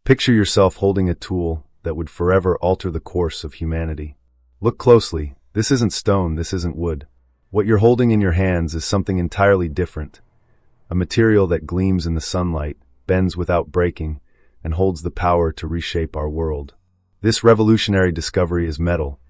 Picture yourself holding a tool that would forever alter the course of humanity. Look closely. This isn't stone, this isn't wood. What you're holding in your hands is something entirely different. A material that gleams in the sunlight, bends without breaking, and holds the power to reshape our world. This revolutionary discovery is metal,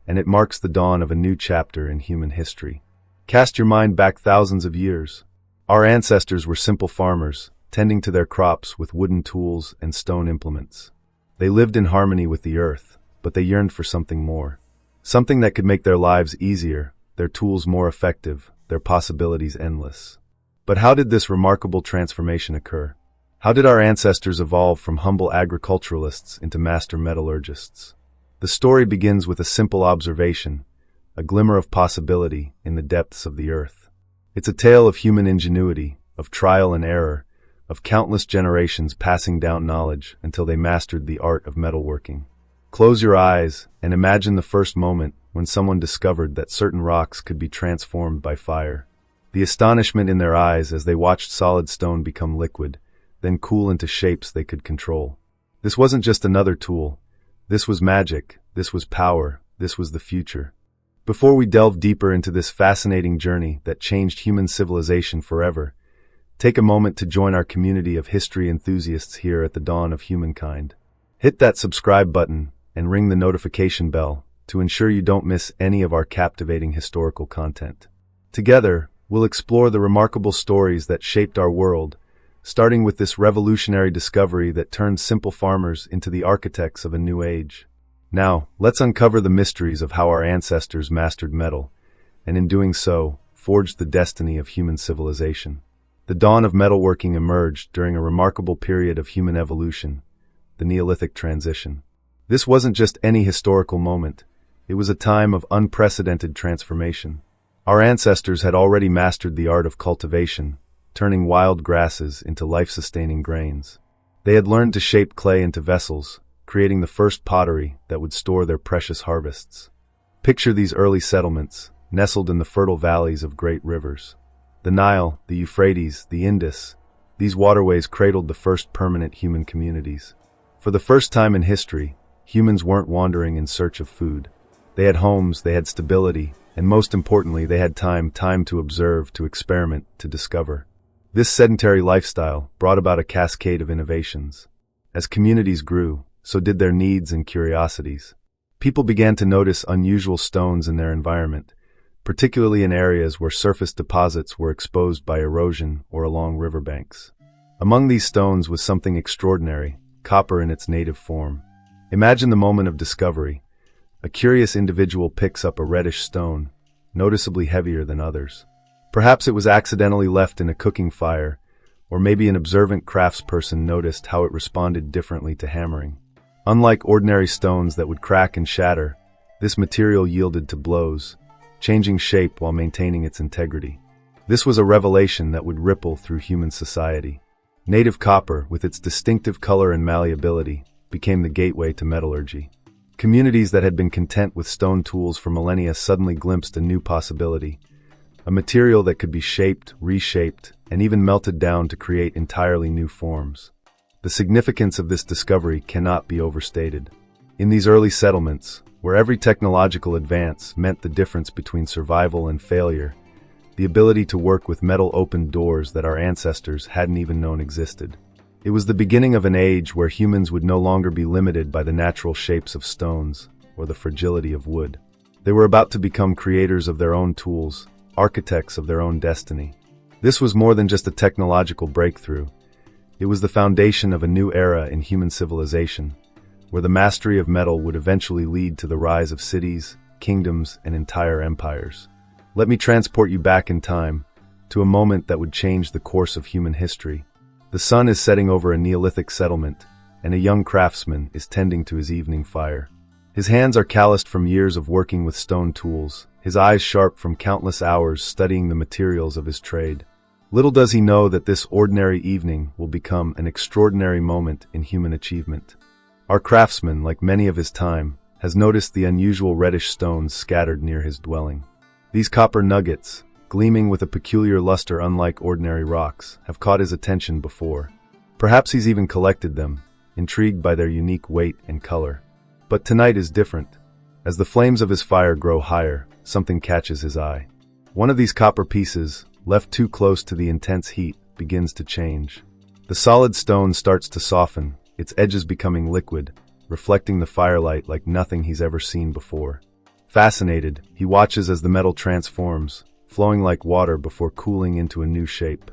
and it marks the dawn of a new chapter in human history. Cast your mind back thousands of years. Our ancestors were simple farmers, tending to their crops with wooden tools and stone implements. They lived in harmony with the earth, but they yearned for something more. Something that could make their lives easier, their tools more effective, their possibilities endless. But how did this remarkable transformation occur? How did our ancestors evolve from humble agriculturalists into master metallurgists? The story begins with a simple observation, a glimmer of possibility in the depths of the earth. It's a tale of human ingenuity, of trial and error, of countless generations passing down knowledge until they mastered the art of metalworking. Close your eyes and imagine the first moment when someone discovered that certain rocks could be transformed by fire. The astonishment in their eyes as they watched solid stone become liquid, then cool into shapes they could control. This wasn't just another tool. This was magic, this was power, this was the future. Before we delve deeper into this fascinating journey that changed human civilization forever, take a moment to join our community of history enthusiasts here at the dawn of humankind. Hit that subscribe button and ring the notification bell to ensure you don't miss any of our captivating historical content. Together, we'll explore the remarkable stories that shaped our world, starting with this revolutionary discovery that turned simple farmers into the architects of a new age. Now, let's uncover the mysteries of how our ancestors mastered metal, and in doing so, forged the destiny of human civilization. The dawn of metalworking emerged during a remarkable period of human evolution, the Neolithic transition. This wasn't just any historical moment, it was a time of unprecedented transformation. Our ancestors had already mastered the art of cultivation, turning wild grasses into life-sustaining grains. They had learned to shape clay into vessels, creating the first pottery that would store their precious harvests. Picture these early settlements, nestled in the fertile valleys of great rivers. The Nile, the Euphrates, the Indus, these waterways cradled the first permanent human communities. For the first time in history, humans weren't wandering in search of food. They had homes, they had stability, and most importantly, they had time to observe, to experiment, to discover. This sedentary lifestyle brought about a cascade of innovations. As communities grew, so did their needs and curiosities. People began to notice unusual stones in their environment, particularly in areas where surface deposits were exposed by erosion or along riverbanks. Among these stones was something extraordinary, copper in its native form. Imagine the moment of discovery. A curious individual picks up a reddish stone, noticeably heavier than others. Perhaps it was accidentally left in a cooking fire, or maybe an observant craftsperson noticed how it responded differently to hammering. Unlike ordinary stones that would crack and shatter, this material yielded to blows, changing shape while maintaining its integrity. This was a revelation that would ripple through human society. Native copper, with its distinctive color and malleability, became the gateway to metallurgy. Communities that had been content with stone tools for millennia suddenly glimpsed a new possibility, a material that could be shaped, reshaped, and even melted down to create entirely new forms. The significance of this discovery cannot be overstated. In these early settlements, where every technological advance meant the difference between survival and failure, the ability to work with metal opened doors that our ancestors hadn't even known existed. It was the beginning of an age where humans would no longer be limited by the natural shapes of stones or the fragility of wood. They were about to become creators of their own tools, architects of their own destiny. This was more than just a technological breakthrough. It was the foundation of a new era in human civilization, where the mastery of metal would eventually lead to the rise of cities, kingdoms, and entire empires. Let me transport you back in time, to a moment that would change the course of human history. The sun is setting over a Neolithic settlement, and a young craftsman is tending to his evening fire. His hands are calloused from years of working with stone tools, his eyes sharp from countless hours studying the materials of his trade. Little does he know that this ordinary evening will become an extraordinary moment in human achievement. Our craftsman, like many of his time, has noticed the unusual reddish stones scattered near his dwelling. These copper nuggets, gleaming with a peculiar luster unlike ordinary rocks, have caught his attention before. Perhaps he's even collected them, intrigued by their unique weight and color. But tonight is different. As the flames of his fire grow higher, something catches his eye. One of these copper pieces, left too close to the intense heat, begins to change. The solid stone starts to soften, its edges becoming liquid, reflecting the firelight like nothing he's ever seen before. Fascinated, he watches as the metal transforms, flowing like water before cooling into a new shape.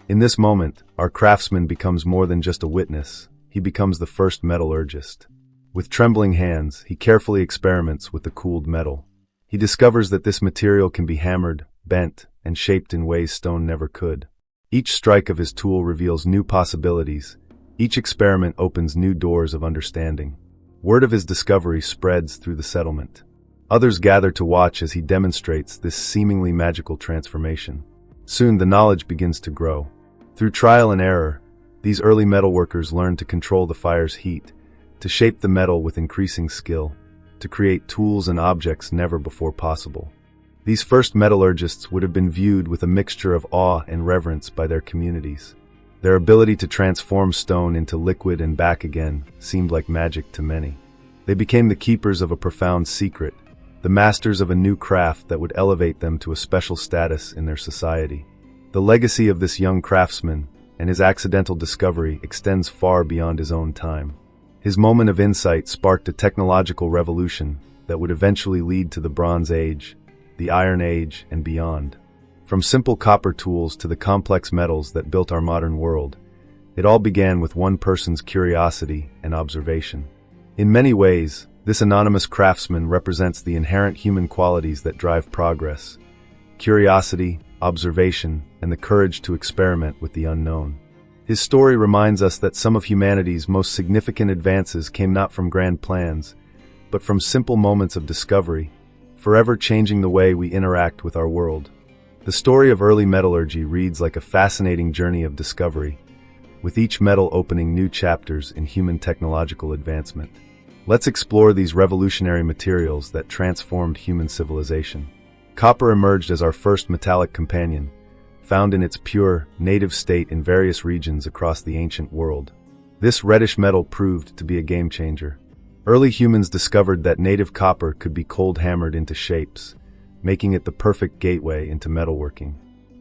In this moment, our craftsman becomes more than just a witness, he becomes the first metallurgist. With trembling hands, he carefully experiments with the cooled metal. He discovers that this material can be hammered, bent, and shaped in ways stone never could. Each strike of his tool reveals new possibilities. Each experiment opens new doors of understanding. Word of his discovery spreads through the settlement. Others gather to watch as he demonstrates this seemingly magical transformation. Soon the knowledge begins to grow. Through trial and error, these early metalworkers learn to control the fire's heat, to shape the metal with increasing skill, to create tools and objects never before possible. These first metallurgists would have been viewed with a mixture of awe and reverence by their communities. Their ability to transform stone into liquid and back again seemed like magic to many. They became the keepers of a profound secret, the masters of a new craft that would elevate them to a special status in their society. The legacy of this young craftsman and his accidental discovery extends far beyond his own time. His moment of insight sparked a technological revolution that would eventually lead to the Bronze Age, the Iron Age, and beyond. From simple copper tools to the complex metals that built our modern world, it all began with one person's curiosity and observation. In many ways, this anonymous craftsman represents the inherent human qualities that drive progress: curiosity, observation, and the courage to experiment with the unknown. His story reminds us that some of humanity's most significant advances came not from grand plans, but from simple moments of discovery, forever changing the way we interact with our world. The story of early metallurgy reads like a fascinating journey of discovery, with each metal opening new chapters in human technological advancement. Let's explore these revolutionary materials that transformed human civilization. Copper emerged as our first metallic companion, found in its pure, native state in various regions across the ancient world. This reddish metal proved to be a game-changer. Early humans discovered that native copper could be cold-hammered into shapes, making it the perfect gateway into metalworking.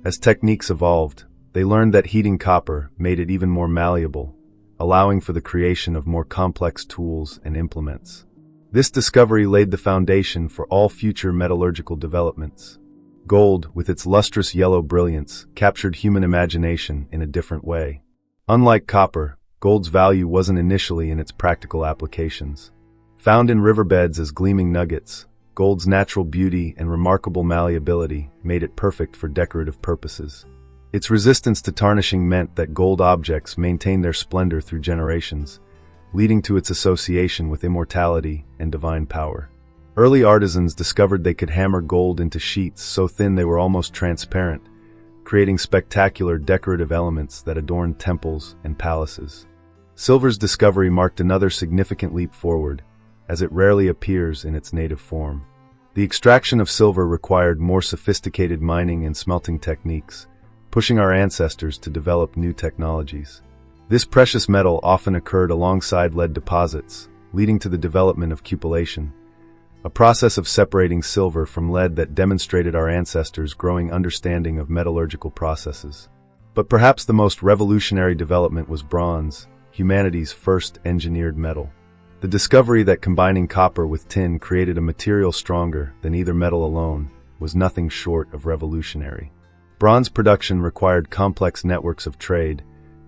As techniques evolved, they learned that heating copper made it even more malleable, allowing for the creation of more complex tools and implements. This discovery laid the foundation for all future metallurgical developments. Gold, with its lustrous yellow brilliance, captured human imagination in a different way. Unlike copper, gold's value wasn't initially in its practical applications. Found in riverbeds as gleaming nuggets, gold's natural beauty and remarkable malleability made it perfect for decorative purposes. Its resistance to tarnishing meant that gold objects maintained their splendor through generations, leading to its association with immortality and divine power. Early artisans discovered they could hammer gold into sheets so thin they were almost transparent, creating spectacular decorative elements that adorned temples and palaces. Silver's discovery marked another significant leap forward, as it rarely appears in its native form. The extraction of silver required more sophisticated mining and smelting techniques, pushing our ancestors to develop new technologies. This precious metal often occurred alongside lead deposits, leading to the development of cupellation, a process of separating silver from lead that demonstrated our ancestors' growing understanding of metallurgical processes. But perhaps the most revolutionary development was bronze, humanity's first engineered metal. The discovery that combining copper with tin created a material stronger than either metal alone was nothing short of revolutionary. Bronze production required complex networks of trade,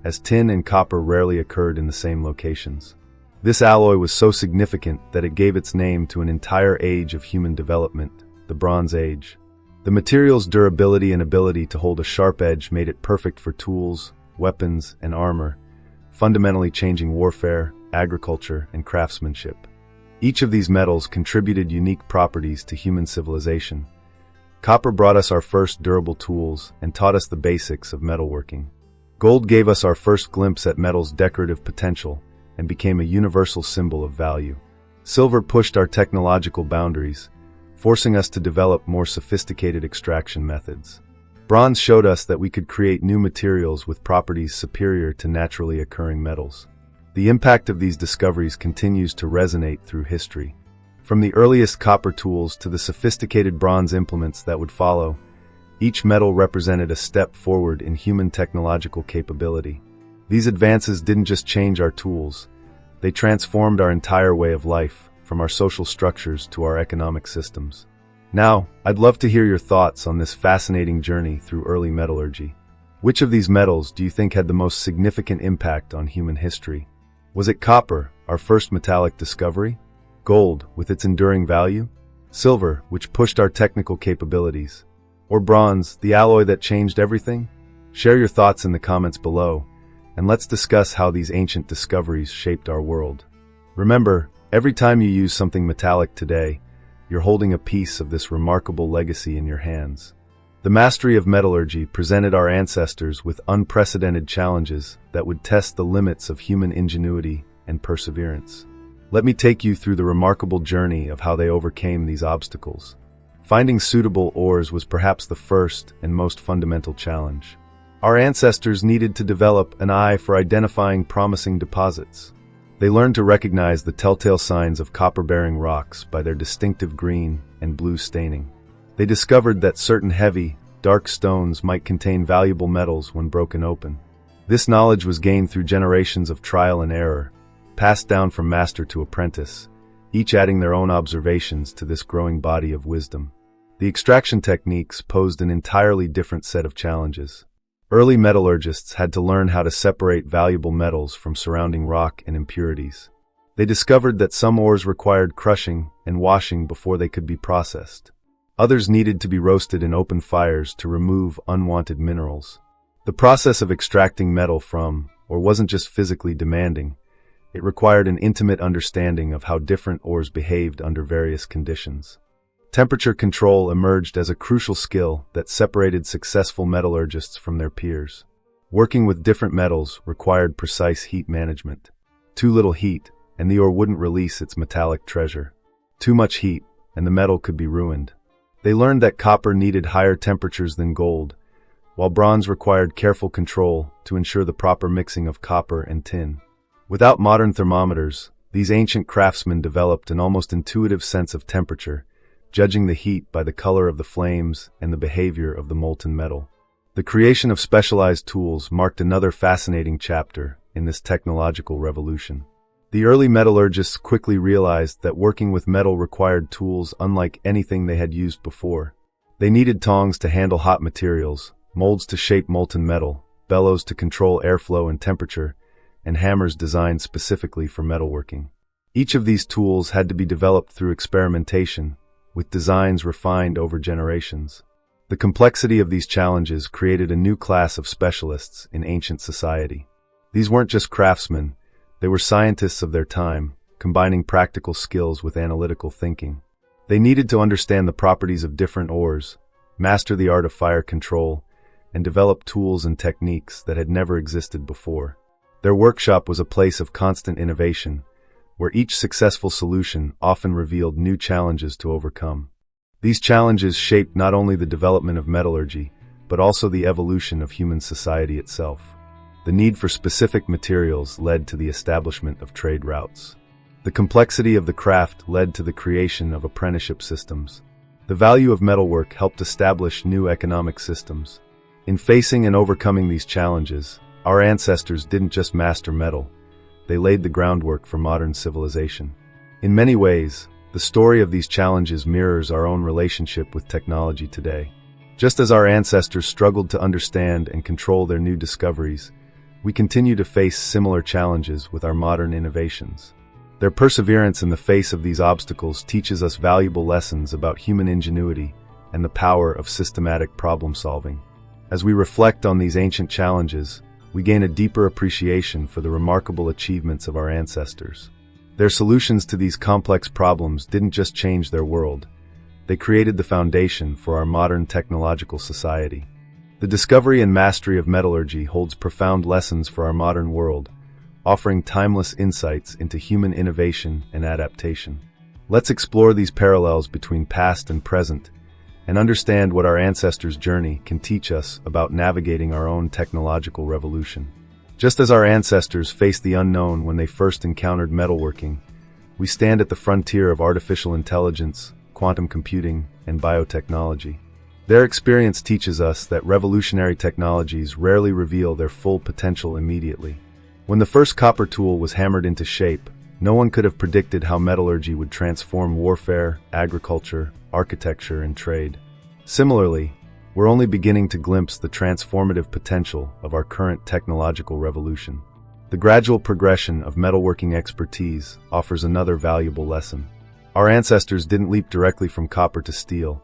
as tin and copper rarely occurred in the same locations. This alloy was so significant that it gave its name to an entire age of human development, the Bronze Age. The material's durability and ability to hold a sharp edge made it perfect for tools, weapons, and armor, fundamentally changing warfare, agriculture, and craftsmanship. Each of these metals contributed unique properties to human civilization. Copper brought us our first durable tools and taught us the basics of metalworking. Gold gave us our first glimpse at metal's decorative potential and became a universal symbol of value. Silver pushed our technological boundaries, forcing us to develop more sophisticated extraction methods. Bronze showed us that we could create new materials with properties superior to naturally occurring metals. The impact of these discoveries continues to resonate through history. From the earliest copper tools to the sophisticated bronze implements that would follow, each metal represented a step forward in human technological capability. These advances didn't just change our tools, they transformed our entire way of life, from our social structures to our economic systems. Now, I'd love to hear your thoughts on this fascinating journey through early metallurgy. Which of these metals do you think had the most significant impact on human history? Was it copper, our first metallic discovery? Gold, with its enduring value? Silver, which pushed our technical capabilities? Or bronze, the alloy that changed everything? Share your thoughts in the comments below, and let's discuss how these ancient discoveries shaped our world. Remember, every time you use something metallic today, you're holding a piece of this remarkable legacy in your hands. The mastery of metallurgy presented our ancestors with unprecedented challenges that would test the limits of human ingenuity and perseverance. Let me take you through the remarkable journey of how they overcame these obstacles. Finding suitable ores was perhaps the first and most fundamental challenge. Our ancestors needed to develop an eye for identifying promising deposits. They learned to recognize the telltale signs of copper-bearing rocks by their distinctive green and blue staining. They discovered that certain heavy, dark stones might contain valuable metals when broken open. This knowledge was gained through generations of trial and error, passed down from master to apprentice, each adding their own observations to this growing body of wisdom. The extraction techniques posed an entirely different set of challenges. Early metallurgists had to learn how to separate valuable metals from surrounding rock and impurities. They discovered that some ores required crushing and washing before they could be processed. Others needed to be roasted in open fires to remove unwanted minerals. The process of extracting metal from ore wasn't just physically demanding, it required an intimate understanding of how different ores behaved under various conditions. Temperature control emerged as a crucial skill that separated successful metallurgists from their peers. Working with different metals required precise heat management. Too little heat, and the ore wouldn't release its metallic treasure. Too much heat, and the metal could be ruined. They learned that copper needed higher temperatures than gold, while bronze required careful control to ensure the proper mixing of copper and tin. Without modern thermometers, these ancient craftsmen developed an almost intuitive sense of temperature, judging the heat by the color of the flames and the behavior of the molten metal. The creation of specialized tools marked another fascinating chapter in this technological revolution. The early metallurgists quickly realized that working with metal required tools unlike anything they had used before. They needed tongs to handle hot materials, molds to shape molten metal, bellows to control airflow and temperature, and hammers designed specifically for metalworking. Each of these tools had to be developed through experimentation, with designs refined over generations. The complexity of these challenges created a new class of specialists in ancient society. These weren't just craftsmen, they were scientists of their time, combining practical skills with analytical thinking. They needed to understand the properties of different ores, master the art of fire control, and develop tools and techniques that had never existed before. Their workshop was a place of constant innovation, where each successful solution often revealed new challenges to overcome. These challenges shaped not only the development of metallurgy, but also the evolution of human society itself. The need for specific materials led to the establishment of trade routes. The complexity of the craft led to the creation of apprenticeship systems. The value of metalwork helped establish new economic systems. In facing and overcoming these challenges, our ancestors didn't just master metal, they laid the groundwork for modern civilization. In many ways, the story of these challenges mirrors our own relationship with technology today. Just as our ancestors struggled to understand and control their new discoveries, we continue to face similar challenges with our modern innovations. Their perseverance in the face of these obstacles teaches us valuable lessons about human ingenuity and the power of systematic problem-solving. As we reflect on these ancient challenges, we gain a deeper appreciation for the remarkable achievements of our ancestors. Their solutions to these complex problems didn't just change their world, they created the foundation for our modern technological society. The discovery and mastery of metallurgy holds profound lessons for our modern world, offering timeless insights into human innovation and adaptation. Let's explore these parallels between past and present, and understand what our ancestors' journey can teach us about navigating our own technological revolution. Just as our ancestors faced the unknown when they first encountered metalworking, we stand at the frontier of artificial intelligence, quantum computing, and biotechnology. Their experience teaches us that revolutionary technologies rarely reveal their full potential immediately. When the first copper tool was hammered into shape, no one could have predicted how metallurgy would transform warfare, agriculture, architecture, and trade. Similarly, we're only beginning to glimpse the transformative potential of our current technological revolution. The gradual progression of metalworking expertise offers another valuable lesson. Our ancestors didn't leap directly from copper to steel.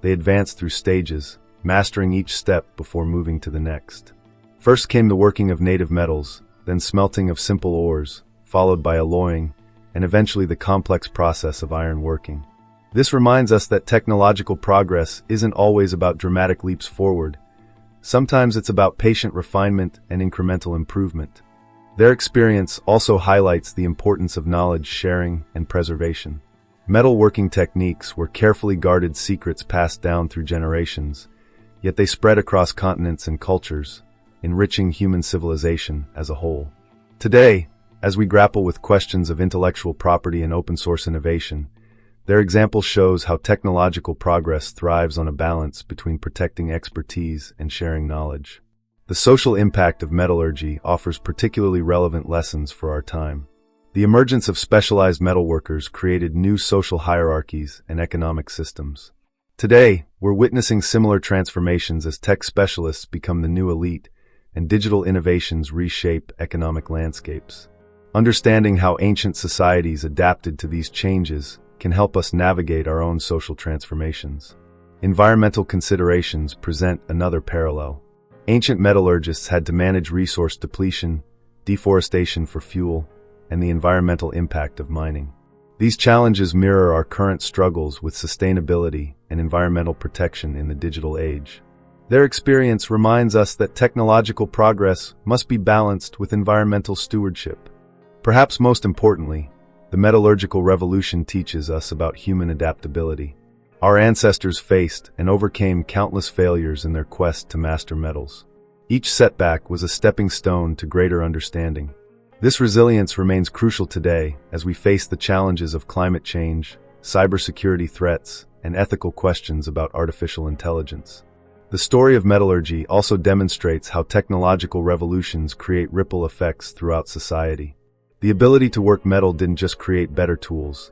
They advanced through stages, mastering each step before moving to the next. First came the working of native metals, then smelting of simple ores, followed by alloying, and eventually the complex process of iron working. This reminds us that technological progress isn't always about dramatic leaps forward. Sometimes it's about patient refinement and incremental improvement. Their experience also highlights the importance of knowledge sharing and preservation. Metalworking techniques were carefully guarded secrets passed down through generations, yet they spread across continents and cultures, enriching human civilization as a whole. Today, as we grapple with questions of intellectual property and open-source innovation, their example shows how technological progress thrives on a balance between protecting expertise and sharing knowledge. The social impact of metallurgy offers particularly relevant lessons for our time. The emergence of specialized metalworkers created new social hierarchies and economic systems. Today, we're witnessing similar transformations as tech specialists become the new elite and digital innovations reshape economic landscapes. Understanding how ancient societies adapted to these changes can help us navigate our own social transformations. Environmental considerations present another parallel. Ancient metallurgists had to manage resource depletion, deforestation for fuel, and the environmental impact of mining. These challenges mirror our current struggles with sustainability and environmental protection in the digital age. Their experience reminds us that technological progress must be balanced with environmental stewardship. Perhaps most importantly, the metallurgical revolution teaches us about human adaptability. Our ancestors faced and overcame countless failures in their quest to master metals. Each setback was a stepping stone to greater understanding. This resilience remains crucial today as we face the challenges of climate change, cybersecurity threats, and ethical questions about artificial intelligence. The story of metallurgy also demonstrates how technological revolutions create ripple effects throughout society. The ability to work metal didn't just create better tools.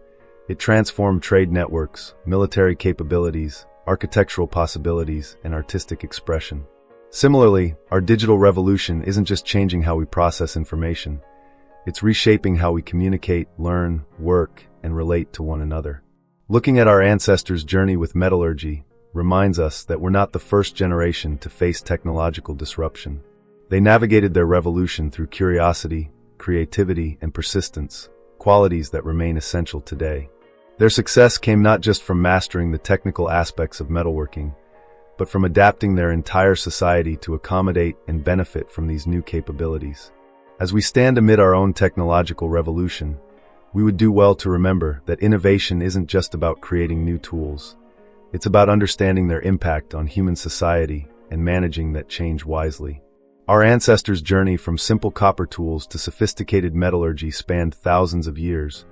It transformed trade networks, military capabilities, architectural possibilities, and artistic expression. Similarly, our digital revolution isn't just changing how we process information. It's reshaping how we communicate, learn, work, and relate to one another. Looking at our ancestors' journey with metallurgy reminds us that we're not the first generation to face technological disruption. They navigated their revolution through curiosity, creativity, and persistence, qualities that remain essential today. Their success came not just from mastering the technical aspects of metalworking, but from adapting their entire society to accommodate and benefit from these new capabilities. As we stand amid our own technological revolution, we would do well to remember that innovation isn't just about creating new tools. It's about understanding their impact on human society and managing that change wisely. Our ancestors' journey from simple copper tools to sophisticated metallurgy spanned thousands of years,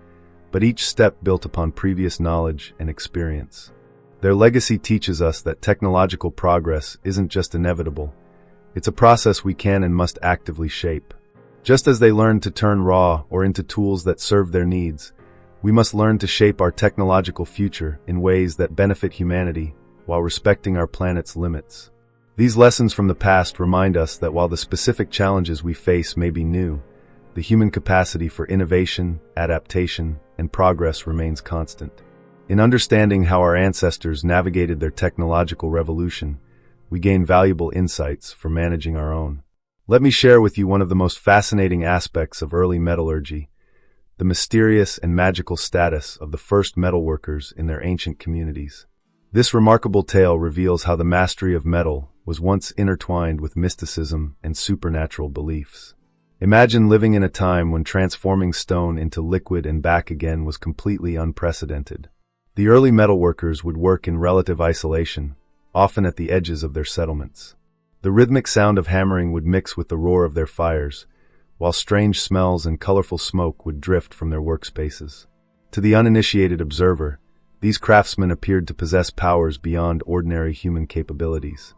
but each step built upon previous knowledge and experience. Their legacy teaches us that technological progress isn't just inevitable. It's a process we can and must actively shape. Just as they learned to turn raw ore into tools that serve their needs, we must learn to shape our technological future in ways that benefit humanity while respecting our planet's limits. These lessons from the past remind us that while the specific challenges we face may be new, the human capacity for innovation, adaptation, and progress remains constant. In understanding how our ancestors navigated their technological revolution, we gain valuable insights for managing our own. Let me share with you one of the most fascinating aspects of early metallurgy, the mysterious and magical status of the first metalworkers in their ancient communities. This remarkable tale reveals how the mastery of metal was once intertwined with mysticism and supernatural beliefs. Imagine living in a time when transforming stone into liquid and back again was completely unprecedented. The early metalworkers would work in relative isolation, often at the edges of their settlements. The rhythmic sound of hammering would mix with the roar of their fires, while strange smells and colorful smoke would drift from their workspaces. To the uninitiated observer, these craftsmen appeared to possess powers beyond ordinary human capabilities.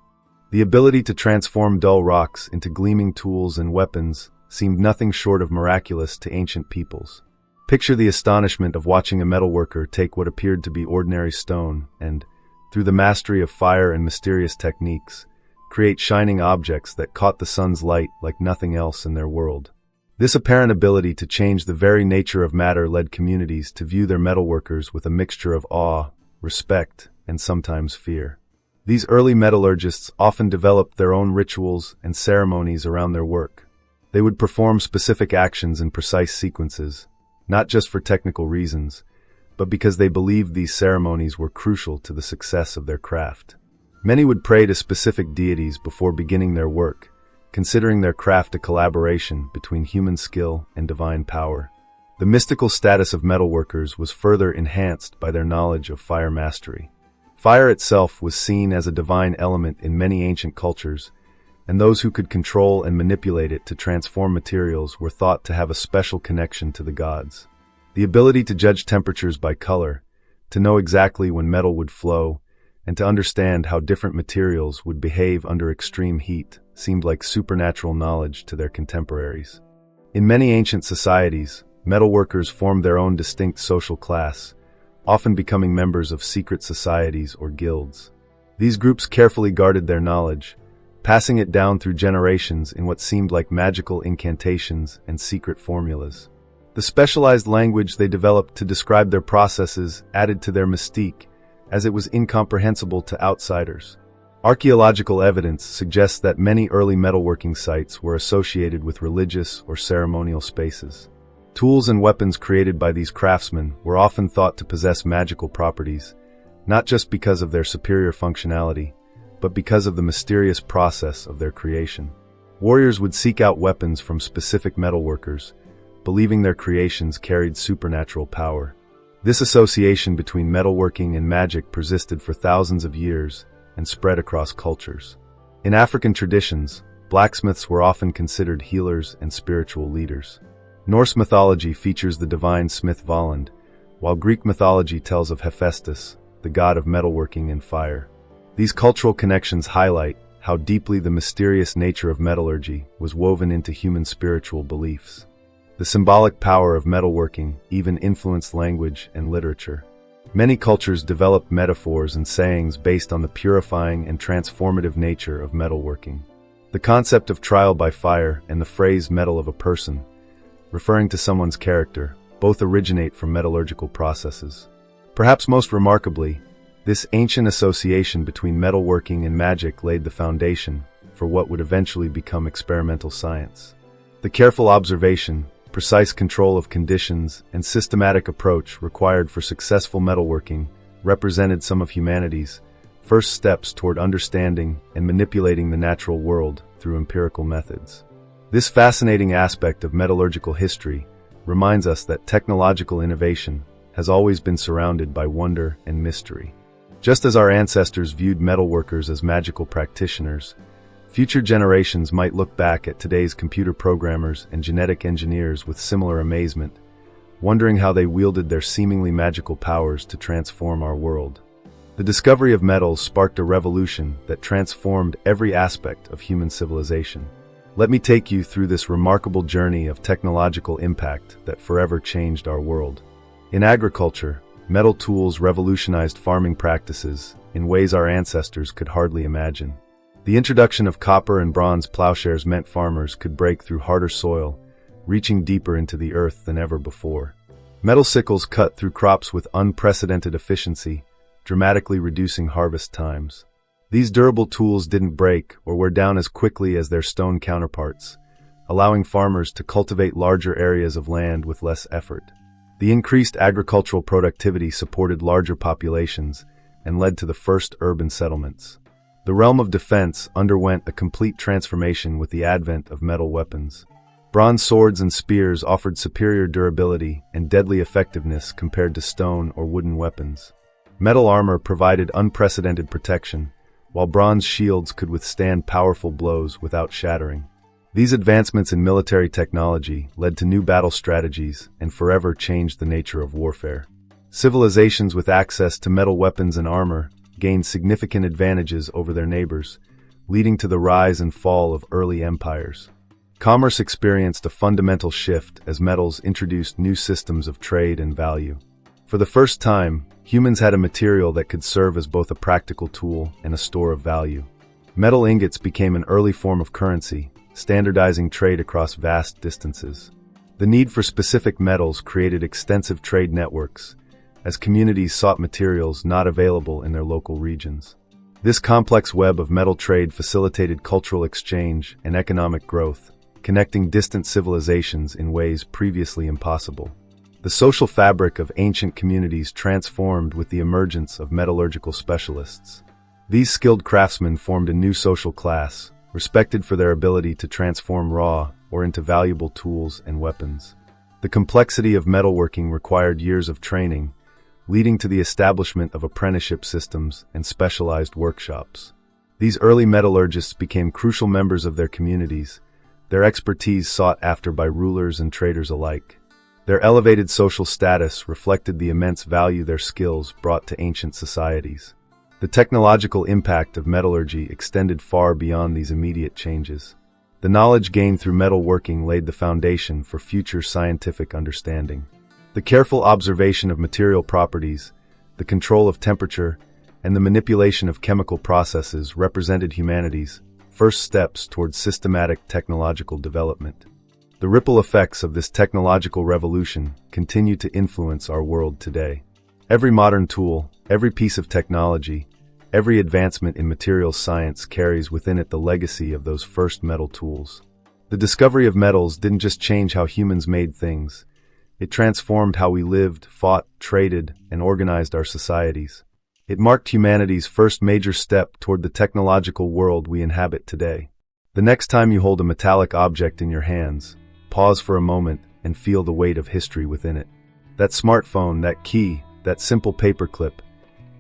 The ability to transform dull rocks into gleaming tools and weapons seemed nothing short of miraculous to ancient peoples. Picture the astonishment of watching a metalworker take what appeared to be ordinary stone and, through the mastery of fire and mysterious techniques, create shining objects that caught the sun's light like nothing else in their world. This apparent ability to change the very nature of matter led communities to view their metalworkers with a mixture of awe, respect, and sometimes fear. These early metallurgists often developed their own rituals and ceremonies around their work. They would perform specific actions in precise sequences, not just for technical reasons, but because they believed these ceremonies were crucial to the success of their craft. Many would pray to specific deities before beginning their work, considering their craft a collaboration between human skill and divine power. The mystical status of metalworkers was further enhanced by their knowledge of fire mastery. Fire itself was seen as a divine element in many ancient cultures, and those who could control and manipulate it to transform materials were thought to have a special connection to the gods. The ability to judge temperatures by color, to know exactly when metal would flow, and to understand how different materials would behave under extreme heat seemed like supernatural knowledge to their contemporaries. In many ancient societies, metalworkers formed their own distinct social class, often becoming members of secret societies or guilds. These groups carefully guarded their knowledge, passing it down through generations in what seemed like magical incantations and secret formulas. The specialized language they developed to describe their processes added to their mystique, as it was incomprehensible to outsiders. Archaeological evidence suggests that many early metalworking sites were associated with religious or ceremonial spaces. Tools and weapons created by these craftsmen were often thought to possess magical properties, not just because of their superior functionality, but because of the mysterious process of their creation. Warriors would seek out weapons from specific metalworkers, believing their creations carried supernatural power. This association between metalworking and magic persisted for thousands of years and spread across cultures. In African traditions, blacksmiths were often considered healers and spiritual leaders. Norse mythology features the divine smith Valand, while Greek mythology tells of Hephaestus, the god of metalworking and fire. These cultural connections highlight how deeply the mysterious nature of metallurgy was woven into human spiritual beliefs. The symbolic power of metalworking even influenced language and literature. Many cultures developed metaphors and sayings based on the purifying and transformative nature of metalworking. The concept of trial by fire and the phrase metal of a person, referring to someone's character, both originate from metallurgical processes. Perhaps most remarkably, this ancient association between metalworking and magic laid the foundation for what would eventually become experimental science. The careful observation, precise control of conditions, and systematic approach required for successful metalworking represented some of humanity's first steps toward understanding and manipulating the natural world through empirical methods. This fascinating aspect of metallurgical history reminds us that technological innovation has always been surrounded by wonder and mystery. Just as our ancestors viewed metalworkers as magical practitioners, future generations might look back at today's computer programmers and genetic engineers with similar amazement, wondering how they wielded their seemingly magical powers to transform our world. The discovery of metals sparked a revolution that transformed every aspect of human civilization. Let me take you through this remarkable journey of technological impact that forever changed our world. In agriculture, metal tools revolutionized farming practices in ways our ancestors could hardly imagine. The introduction of copper and bronze plowshares meant farmers could break through harder soil, reaching deeper into the earth than ever before. Metal sickles cut through crops with unprecedented efficiency, dramatically reducing harvest times. These durable tools didn't break or wear down as quickly as their stone counterparts, allowing farmers to cultivate larger areas of land with less effort. The increased agricultural productivity supported larger populations and led to the first urban settlements. The realm of defense underwent a complete transformation with the advent of metal weapons. Bronze swords and spears offered superior durability and deadly effectiveness compared to stone or wooden weapons. Metal armor provided unprecedented protection, while bronze shields could withstand powerful blows without shattering. These advancements in military technology led to new battle strategies and forever changed the nature of warfare. Civilizations with access to metal weapons and armor gained significant advantages over their neighbors, leading to the rise and fall of early empires. Commerce experienced a fundamental shift as metals introduced new systems of trade and value. For the first time, humans had a material that could serve as both a practical tool and a store of value. Metal ingots became an early form of currency, standardizing trade across vast distances. The need for specific metals created extensive trade networks, as communities sought materials not available in their local regions. This complex web of metal trade facilitated cultural exchange and economic growth, connecting distant civilizations in ways previously impossible. The social fabric of ancient communities transformed with the emergence of metallurgical specialists. These skilled craftsmen formed a new social class, respected for their ability to transform raw or into valuable tools and weapons. The complexity of metalworking required years of training, leading to the establishment of apprenticeship systems and specialized workshops. These early metallurgists became crucial members of their communities, their expertise sought after by rulers and traders alike. Their elevated social status reflected the immense value their skills brought to ancient societies. The technological impact of metallurgy extended far beyond these immediate changes. The knowledge gained through metalworking laid the foundation for future scientific understanding. The careful observation of material properties, the control of temperature, and the manipulation of chemical processes represented humanity's first steps towards systematic technological development. The ripple effects of this technological revolution continue to influence our world today. Every modern tool, every piece of technology, every advancement in materials science carries within it the legacy of those first metal tools. The discovery of metals didn't just change how humans made things. It transformed how we lived, fought, traded, and organized our societies. It marked humanity's first major step toward the technological world we inhabit today. The next time you hold a metallic object in your hands, pause for a moment and feel the weight of history within it. That smartphone, that key, that simple paperclip,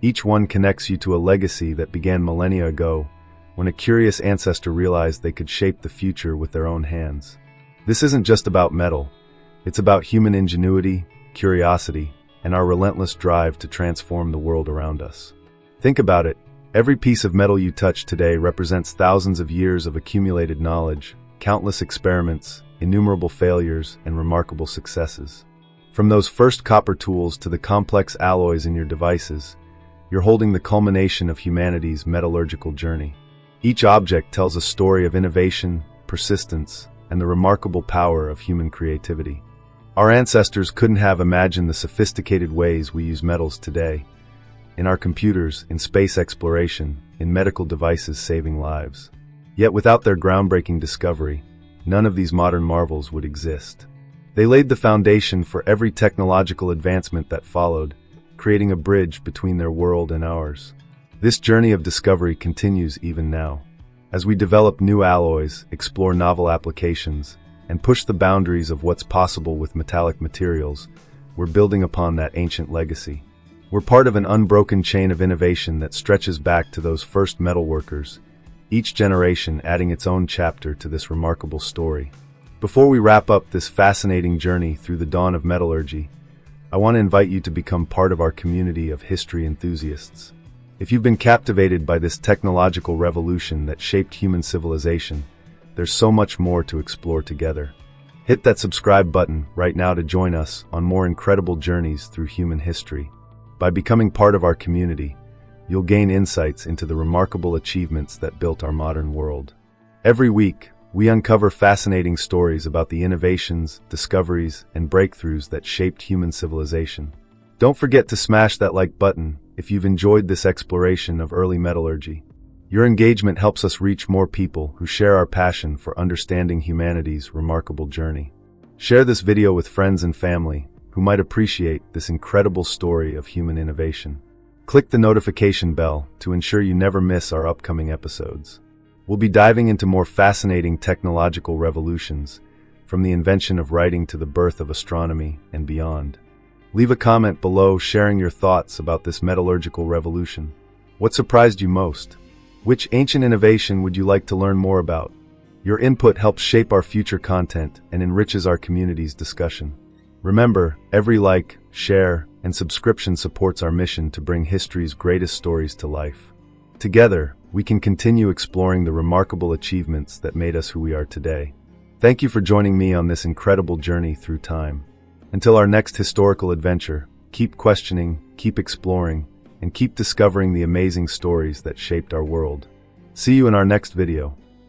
each one connects you to a legacy that began millennia ago, when a curious ancestor realized they could shape the future with their own hands. This isn't just about metal. It's about human ingenuity, curiosity, and our relentless drive to transform the world around us. Think about it. Every piece of metal you touch today represents thousands of years of accumulated knowledge, countless experiments, innumerable failures, and remarkable successes. From those first copper tools to the complex alloys in your devices, you're holding the culmination of humanity's metallurgical journey. Each object tells a story of innovation, persistence, and the remarkable power of human creativity. Our ancestors couldn't have imagined the sophisticated ways we use metals today. In our computers, in space exploration, in medical devices saving lives. Yet without their groundbreaking discovery, none of these modern marvels would exist. They laid the foundation for every technological advancement that followed, creating a bridge between their world and ours. This journey of discovery continues even now. As we develop new alloys, explore novel applications, and push the boundaries of what's possible with metallic materials, we're building upon that ancient legacy. We're part of an unbroken chain of innovation that stretches back to those first metalworkers, each generation adding its own chapter to this remarkable story. Before we wrap up this fascinating journey through the dawn of metallurgy, I want to invite you to become part of our community of history enthusiasts. If you've been captivated by this technological revolution that shaped human civilization, there's so much more to explore together. Hit that subscribe button right now to join us on more incredible journeys through human history. By becoming part of our community, you'll gain insights into the remarkable achievements that built our modern world. Every week, we uncover fascinating stories about the innovations, discoveries, and breakthroughs that shaped human civilization. Don't forget to smash that like button if you've enjoyed this exploration of early metallurgy. Your engagement helps us reach more people who share our passion for understanding humanity's remarkable journey. Share this video with friends and family who might appreciate this incredible story of human innovation. Click the notification bell to ensure you never miss our upcoming episodes. We'll be diving into more fascinating technological revolutions, from the invention of writing to the birth of astronomy and beyond. Leave a comment below sharing your thoughts about this metallurgical revolution. What surprised you most? Which ancient innovation would you like to learn more about? Your input helps shape our future content and enriches our community's discussion. Remember, every like, share, and subscription supports our mission to bring history's greatest stories to life. Together, we can continue exploring the remarkable achievements that made us who we are today. Thank you for joining me on this incredible journey through time. Until our next historical adventure, keep questioning, keep exploring, and keep discovering the amazing stories that shaped our world. See you in our next video.